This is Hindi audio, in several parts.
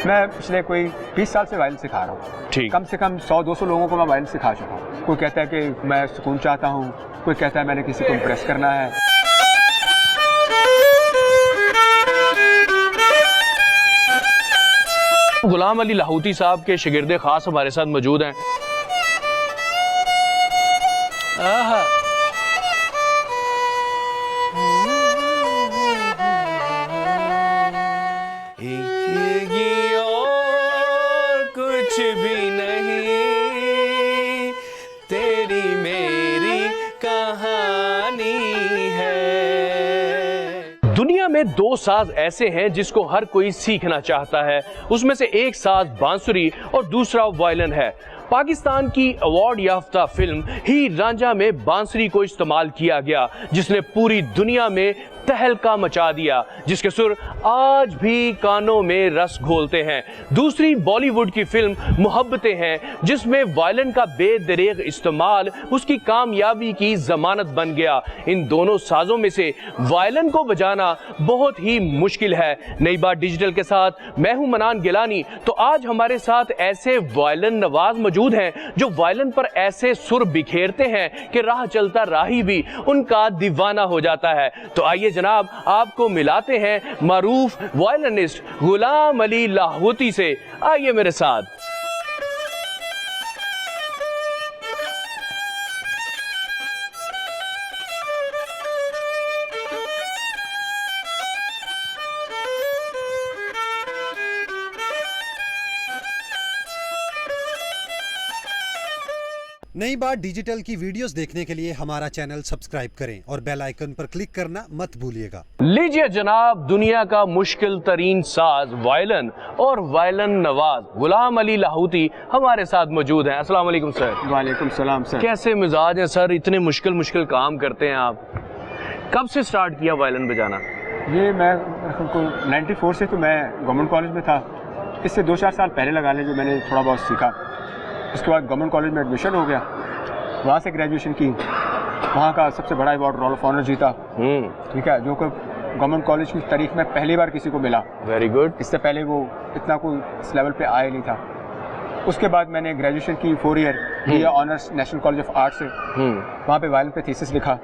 मैं पिछले कोई 20 साल से वायलिन सिखा रहा हूँ। ठीक। कम से कम 100-200 लोगों को मैं वायलिन सिखा चुका हूँ। कोई कहता है कि मैं सुकून चाहता हूँ, कोई कहता है मैंने किसी को इम्प्रेस करना है। गुलाम अली लाहौती साहब के शागिर्द खास हमारे साथ मौजूद हैं। और कुछ भी नहीं, तेरी मेरी कहानी है। दुनिया में दो साज ऐसे हैं जिसको हर कोई सीखना चाहता है। उसमें से एक साज बांसुरी और दूसरा वायलिन है। पाकिस्तान की अवार्ड याफ्ता फिल्म हीर रांझा में बांसुरी को इस्तेमाल किया गया, जिसने पूरी दुनिया में तहलका मचा दिया, जिसके सुर आज भी कानों में रस घोलते हैं। दूसरी बॉलीवुड की फिल्म मोहब्बतें हैं, जिसमें वायलिन का बेदरेग इस्तेमाल उसकी कामयाबी की जमानत बन गया। इन दोनों साजों में से वायलिन को बजाना बहुत ही मुश्किल है। नई बात डिजिटल के साथ मैं हूं मनान गिलानी। तो आज हमारे साथ ऐसे वायलिन नवाज मौजूद हैं जो वायलिन पर ऐसे सुर बिखेरते हैं कि राह चलता राही भी उनका दीवाना हो जाता है। तो आइए जनाब, आपको मिलाते हैं मारूफ वायलिनिस्ट गुलाम अली लाहौती से। आइए मेरे साथ। नई बात डिजिटल की वीडियोस देखने के लिए हमारा चैनल सब्सक्राइब करें और बेल आइकन पर क्लिक करना मत भूलिएगा। लीजिए जनाब, दुनिया का मुश्किल तरीन साज वायलिन और वायलिन नवाज गुलाम अली लाहौती हमारे साथ मौजूद हैं। अस्सलाम वालेकुम सर। वालेकुम सलाम सर। कैसे मिजाज हैं सर? इतने मुश्किल काम करते हैं आप। कब से स्टार्ट किया वायलिन बजाना? ये मैं 94 से तो मैं गवर्नमेंट कॉलेज में था। इससे 2-4 साल पहले लगा लें जो मैंने थोड़ा बहुत सीखा। उसके बाद गवर्नमेंट कॉलेज में एडमिशन हो गया, वहाँ से ग्रेजुएशन की। वहाँ का सबसे बड़ा अवार्ड रोल ऑफ ऑनर जीता। ठीक है, जो कि गवर्नमेंट कॉलेज की तारीख में पहली बार किसी को मिला। Very good. इससे पहले वो इतना कोई इस लेवल पे आया नहीं था। उसके बाद मैंने ग्रेजुएशन की 4 ईयर किया honours national college of art से। वहाँ पे वायलिन पे थीसिस लिखा।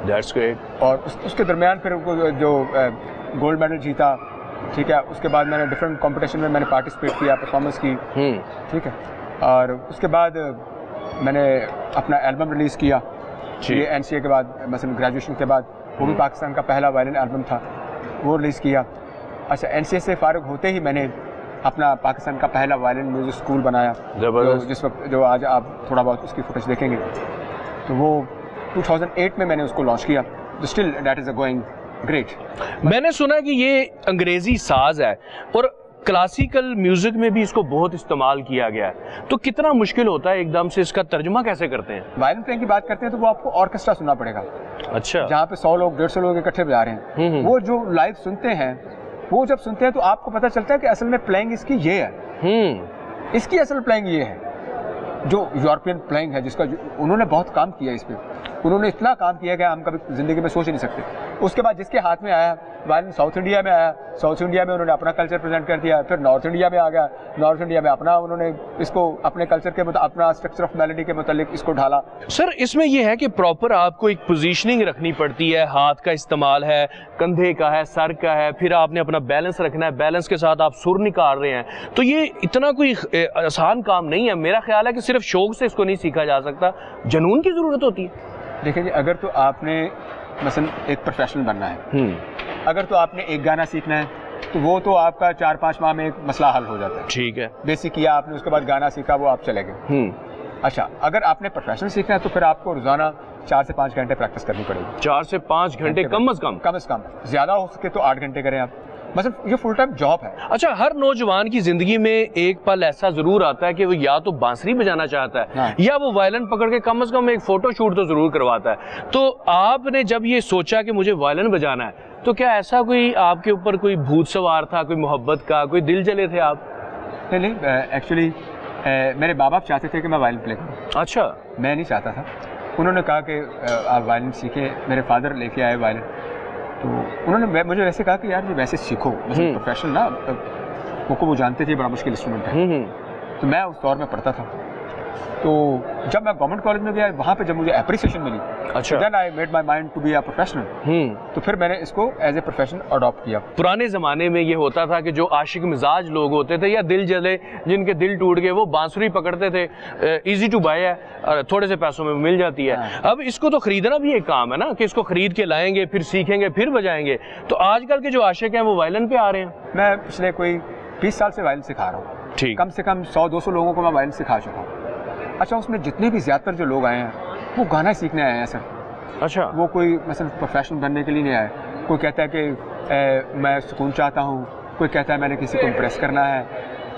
That's great. और उसके दरमियान फिर जो गोल्ड मेडल जीता। ठीक है, उसके बाद मैंने डिफरेंट कॉम्पिटिशन में मैंने पार्टिसिपेट किया, परफॉर्मेंस की। ठीक है, और उसके बाद मैंने अपना एल्बम रिलीज़ किया। ये एनसीए के बाद, मतलब ग्रेजुएशन के बाद, वो भी पाकिस्तान का पहला वायलिन एल्बम था, वो रिलीज़ किया। अच्छा, एनसीए से फारिग होते ही मैंने अपना पाकिस्तान का पहला वायलिन म्यूज़िक स्कूल बनाया, जिस वक्त जो आज आप थोड़ा बहुत उसकी फुटेज देखेंगे। तो वो 2008 में मैंने उसको लॉन्च किया। Still that is going great. मैंने सुना कि ये अंग्रेजी साज है और क्लासिकल म्यूजिक में भी इसको बहुत इस्तेमाल किया गया है। तो कितना मुश्किल होता है एकदम से इसका तर्जुमा कैसे करते हैं? वायलिन प्लेइंग की बात करते हैं तो वो आपको ऑर्केस्ट्रा सुनना पड़ेगा। अच्छा। जहाँ पे 100 लोग 150 लोग इकट्ठे बजा रहे हैं, वो जो लाइव सुनते हैं, वो जब सुनते हैं तो आपको पता चलता है कि असल में प्लेइंग इसकी ये है। इसकी असल प्लेइंग ये है। जो यूरोपियन प्लेइंग है, जिसका उन्होंने बहुत काम किया इस पर। उन्होंने इतना काम किया कि हम कभी ज़िंदगी में सोच ही नहीं सकते। उसके बाद जिसके हाथ में आया वायलिन, साउथ इंडिया में आया। साउथ इंडिया में उन्होंने अपना कल्चर प्रेजेंट कर दिया। फिर नॉर्थ इंडिया में आ गया। नॉर्थ इंडिया में अपना उन्होंने इसको अपने कल्चर के अपना स्ट्रक्चर ऑफ मेलोडी के मुतालिक इसको ढाला। सर, इसमें यह है कि प्रॉपर आपको एक पोजीशनिंग रखनी पड़ती है, हाथ का इस्तेमाल है, कंधे का है, सर का है, फिर आपने अपना बैलेंस रखना है, बैलेंस के साथ आप सुर निकाल रहे हैं। तो ये इतना कोई आसान काम नहीं है। मेरा ख्याल है कि सिर्फ शौक से इसको नहीं सीखा जा सकता, जुनून की ज़रूरत होती है। देखिए जी, अगर तो आपने मसलन एक प्रोफेशनल बनना है, अगर तो आपने एक गाना सीखना है तो वो तो आपका 4-5 माह में एक मसला हल हो जाता है। ठीक है, बेसिक किया आपने, उसके बाद गाना सीखा, वो आप चले गए। अच्छा, अगर आपने प्रोफेशनल सीखना है तो फिर आपको रोजाना 4 से 5 घंटे प्रैक्टिस करनी पड़ेगी। 4 से 5 घंटे कम से कम। ज्यादा हो सके तो 8 घंटे करें आप। मतलब ये फुल टाइम जॉब है। अच्छा, हर नौजवान की जिंदगी में एक पल ऐसा जरूर आता है कि वो या तो बांसुरी बजाना चाहता है, हाँ, या वो वायलिन पकड़ के कम से कम एक फोटो शूट तो जरूर करवाता है। तो आपने जब ये सोचा कि मुझे वायलिन बजाना है, तो क्या ऐसा कोई आपके ऊपर कोई भूत सवार था, कोई मोहब्बत का, कोई दिल जले थे आप? नहीं, एक्चुअली मेरे बाप चाहते थे कि मैं वायलिन प्ले करूँ। अच्छा। मैं नहीं चाहता था। उन्होंने कहा कि आप वायलिन सीखें। मेरे फादर लेके आए वायलिन, तो उन्होंने मुझे वैसे कहा कि यार ये वैसे सीखो, प्रोफेशनल ना। क्योंकि वो जानते थे बड़ा मुश्किल इंस्ट्रूमेंट है। तो मैं उस दौर में पढ़ता था। तो जब मैं गवर्नमेंट कॉलेज में गया, वहाँ पे जब मुझे एप्रिसिएशन मिली, अच्छा, then I made my mind to be a professional. तो फिर मैंने इसको एज ए प्रोफेशन अडॉप्ट किया। पुराने ज़माने में ये होता था कि जो आशिक मिजाज लोग होते थे या दिल जले, जिनके दिल टूट गए, वो बांसुरी पकड़ते थे। इजी टू बाय है और थोड़े से पैसों में मिल जाती है। अब इसको तो खरीदना भी एक काम है ना, कि इसको खरीद के लाएंगे, फिर सीखेंगे, फिर बजाएंगे। तो आजकल के जो आशिक हैं वो वायलिन पे आ रहे हैं। मैं पिछले कोई 20 साल से वायलिन सिखा रहा हूँ। ठीक, कम से कम 100-200 लोगों को मैं वायलिन सिखा चुका हूँ। अच्छा, उसमें जितने भी ज़्यादातर जो लोग आए हैं वो गाना सीखने आए हैं सर। अच्छा, वो कोई मसलन प्रोफेशनल बनने के लिए नहीं आए। कोई कहता है कि मैं सुकून चाहता हूँ, कोई कहता है मैंने किसी को इम्प्रेस करना है।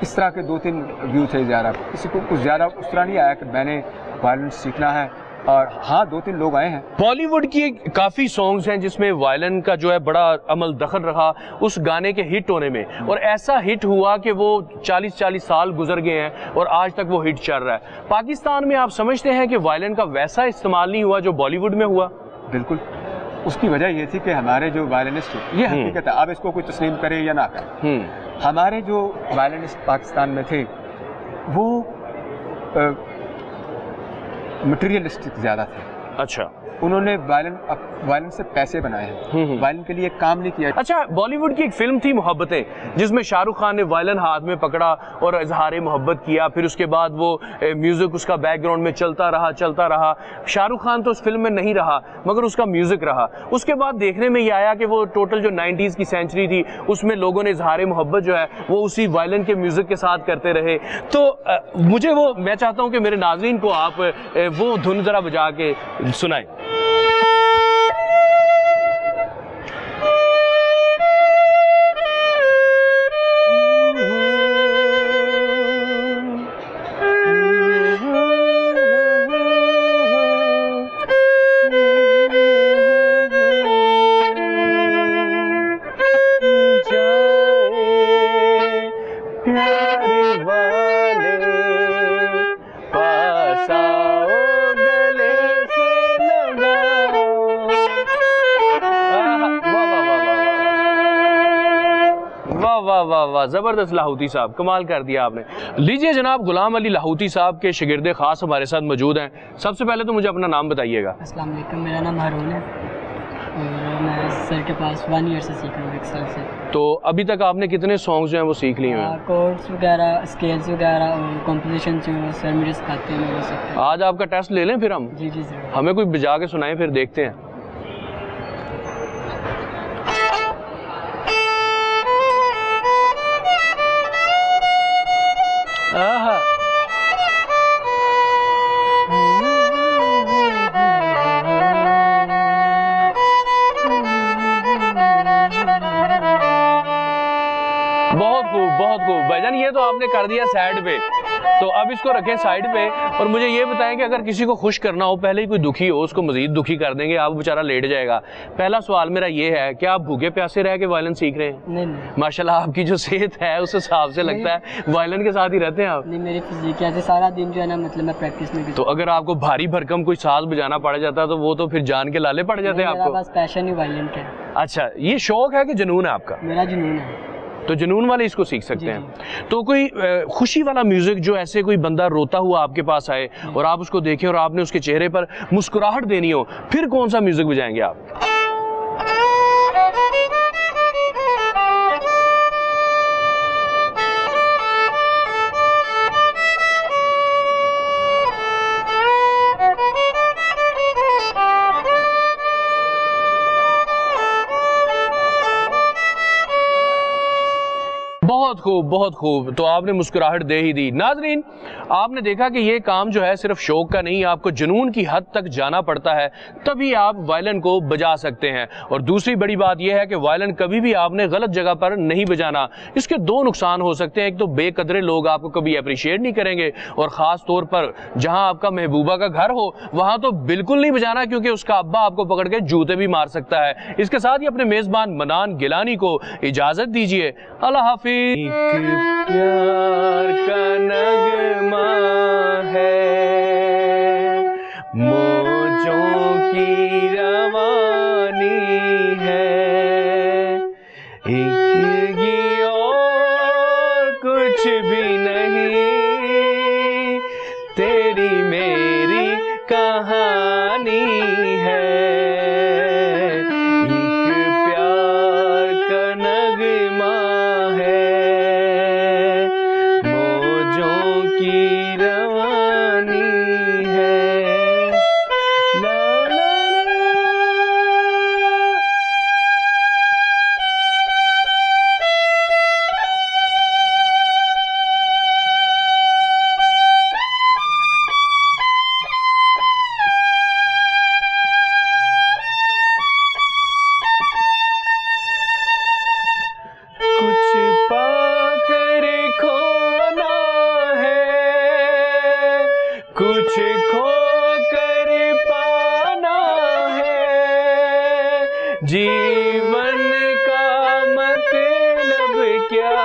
इस तरह के 2-3 व्यू थे ज़्यादा। किसी को कुछ ज़्यादा उस तरह नहीं आया कि मैंने वायलिन सीखना है। और हाँ, 2-3 लोग आए हैं। बॉलीवुड की काफ़ी सॉन्ग्स हैं जिसमें वायलिन का जो है बड़ा अमल दखल रहा उस गाने के हिट होने में, और ऐसा हिट हुआ कि वो 40-40 साल गुजर गए हैं और आज तक वो हिट चल रहा है। पाकिस्तान में आप समझते हैं कि वायलिन का वैसा इस्तेमाल नहीं हुआ जो बॉलीवुड में हुआ? बिल्कुल। उसकी वजह ये थी कि हमारे जो वायलिनिस्ट, ये हकीकत है, अब इसको कोई तस्लीम करे या ना करे, हमारे जो वायलिनिस्ट पाकिस्तान में थे वो मटेरियलिस्टिक ज़्यादा थे। अच्छा, उन्होंने वायलिन से पैसे बनाए हैं, वायलिन के लिए काम नहीं किया। अच्छा, बॉलीवुड की एक फिल्म थी मोहब्बतें, जिसमें शाहरुख खान ने वायलिन हाथ में पकड़ा और इजहार मोहब्बत किया। फिर उसके बाद वो म्यूजिक उसका बैकग्राउंड में चलता रहा। शाहरुख खान तो उस फिल्म में नहीं रहा मगर उसका म्यूजिक रहा। उसके बाद देखने में ये आया कि वो टोटल जो 90s की सेंचुरी थी उसमें लोगों ने इजहार मोहब्बत जो है वो उसी वायलिन के म्यूजिक के साथ करते रहे। तो मैं चाहता हूँ कि मेरे नाज़रीन को आप वो धुन जरा बजा के सुनाएं। वाह, जबरदस्त लाहौती साहब, कमाल कर दिया आपने। लीजिए जनाब, गुलाम अली लाहौती साहब के शिगिर्दे खास हमारे साथ मौजूद हैं। सबसे पहले तो मुझे अपना नाम बताइएगा। अस्सलाम वालेकुम, मेरा नाम हारून है और मैं सर के पास 1 ईयर से सीख रहा हूँ, 1 साल से। तो अभी तक आपने कितने सॉन्ग्स जो हैं वो सीख लिए हैं? कोर्ड्स वगैरह, स्केल्स वगैरह और कॉम्पोजिशन जो सर मुझे सिखाते हैं वो सीखते हैं। आज आपका टेस्ट ले लें फिर हम? जी जी सर। हमें कोई बजा के सुनाएं फिर देखते हैं। बहुत खूब भाईजान, ये तो आपने कर दिया साइड पे, तो अब इसको रखें साइड पे और मुझे ये बताएं कि अगर किसी को खुश करना हो, पहले ही कोई दुखी हो, उसको मजीद दुखी कर देंगे, आप बेचारा लेट जाएगा। पहला सवाल मेरा ये है कि आप भूखे प्यासे रह के वायलिन सीख रहे हैं? नहीं। माशाल्लाह आपकी जो सेहत है उस हिसाब से लगता है वायलिन के साथ ही रहते हैं आप। नहीं, मेरी फिजिक ऐसे सारा दिन जो है ना, मतलब मैं प्रैक्टिस में। तो अगर आपको भारी भरकम कोई साज बजाना पड़ जाता तो वो तो फिर जान के लाले पड़ जाते हैं आपको? मेरा बस पैशन ही वायलिन का है। अच्छा, ये शौक है कि जुनून है आपका? मेरा जुनून है। तो जुनून वाले इसको सीख सकते हैं। तो कोई खुशी वाला म्यूजिक, जो ऐसे कोई बंदा रोता हुआ आपके पास आए और आप उसको देखें और आपने उसके चेहरे पर मुस्कुराहट देनी हो, फिर कौन सा म्यूजिक बजाएंगे आप? बहुत खूब, तो आपने मुस्कुराहट दे ही दी। नाजरीन, आपने देखा कि ये काम जो है सिर्फ शौक का नहीं, आपको जुनून की हद तक जाना पड़ता है, तभी आप वायलिन को बजा सकते हैं। और दूसरी बड़ी बात यह है कि वायलिन कभी भी आपने गलत जगह पर नहीं बजाना। इसके 2 नुकसान हो सकते हैं। एक तो बेकदरे लोग आपको कभी अप्रिशिएट नहीं करेंगे, और ख़ास तौर पर जहां आपका महबूबा का घर हो वहां तो बिल्कुल नहीं बजाना, क्योंकि उसका अब्बा आपको पकड़ के जूते भी मार सकता है। इसके साथ ही अपने मेज़बान मनान गिलानी को इजाज़त दीजिए। अल्लाह हाफिज़। प्यार का नगमा है, मौजों की रवानी है, एक ये और भी नहीं, तेरी मेरी कहानी है। एक प्यार का नगमा है, मौजों की रवानी है। ला ला ला। कुछ पाकर खोना है, कुछ खोकर पाना है। जीवन का मतलब क्या,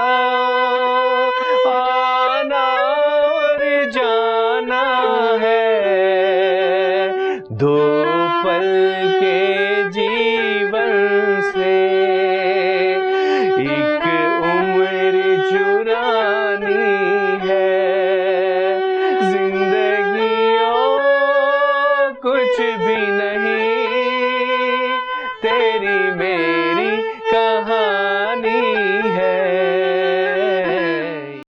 आना और जाना है। दो पल के जीवन से एक उम्र चुरानी है। जिंदगी ओ कुछ भी नहीं,